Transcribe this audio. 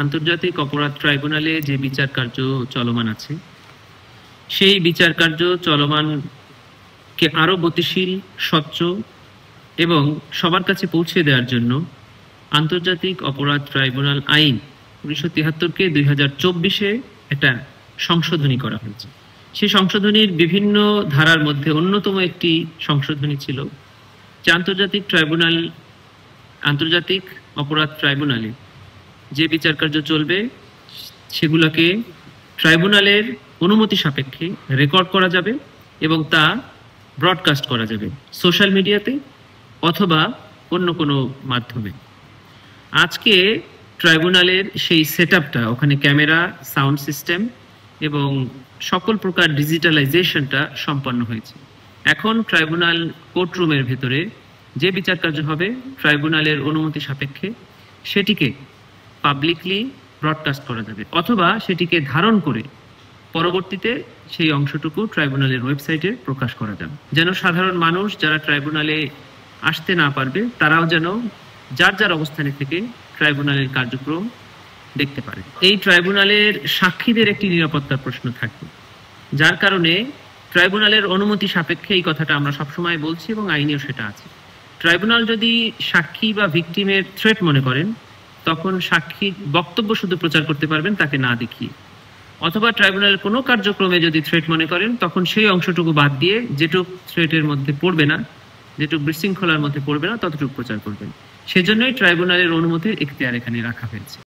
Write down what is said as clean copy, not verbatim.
আন্তর্জাতিক অপরাধ ট্রাইব্যুনালে যে বিচার কার্য চলমান আছে সেই বিচার কার্য চলমানকে আরো গতিশীল, স্বচ্ছ এবং সবার কাছে পৌঁছে দেওয়ার জন্য আন্তর্জাতিক অপরাধ ট্রাইব্যুনাল আইন 1973-কে 2024-এ একটা সংশোধনী করা হয়েছে। সেই সংশোধনীর বিভিন্ন ধারার মধ্যে অন্যতম একটি সংশোধনী ছিল যে আন্তর্জাতিক অপরাধ ট্রাইব্যুনালে যে বিচার কার্য চলবে সেগুলোকে ট্রাইব্যুনালের অনুমতি সাপেক্ষে রেকর্ড করা যাবে এবং তা ব্রডকাস্ট করা যাবে সোশ্যাল মিডিয়াতে অথবা অন্য কোনো মাধ্যমে। আজকে ট্রাইব্যুনালের সেই সেটআপটা, ওখানে ক্যামেরা, সাউন্ড সিস্টেম এবং সকল প্রকার ডিজিটালাইজেশনটা সম্পন্ন হয়েছে। এখন ট্রাইব্যুনাল কোর্টরুমের ভেতরে যে বিচার কার্য হবে ট্রাইব্যুনালের অনুমতি সাপেক্ষে সেটিকে পাবলিকলি ব্রডকাস্ট করা যাবে অথবা সেটিকে ধারণ করে পরবর্তীতে সেই অংশটুকু ট্রাইব্যুনালের ওয়েবসাইটে প্রকাশ করা যাবে, যেন সাধারণ মানুষ যারা ট্রাইব্যুনালে আসতে না পারবে তারাও যেন যার যার অবস্থানে থেকে ট্রাইব্যুনালের কার্যক্রম দেখতে পারে। এই ট্রাইব্যুনালের সাক্ষীদের একটি নিরাপত্তার প্রশ্ন থাকবে, যার কারণে ট্রাইব্যুনালের অনুমতি সাপেক্ষে এই কথাটা আমরা সবসময় বলছি এবং আইনেও সেটা আছে। ট্রাইব্যুনাল যদি সাক্ষী বা ভিকটিমের থ্রেট মনে করেন তখন সাক্ষী বক্তব্য শুধু প্রচার করতে পারবেন তাকে না দেখিয়ে, অথবা ট্রাইব্যুনালের কোনো কার্যক্রমে যদি থ্রেট মনে করেন তখন সেই অংশটুকু বাদ দিয়ে যেটুকু থ্রেটের মধ্যে পড়বে না, যেটুকু বিশৃঙ্খলার মধ্যে পড়বে না ততটুকু প্রচার করবেন। সেজন্যই ট্রাইব্যুনালের অনুমতির এখতিয়ার এখানে রাখা হয়েছে।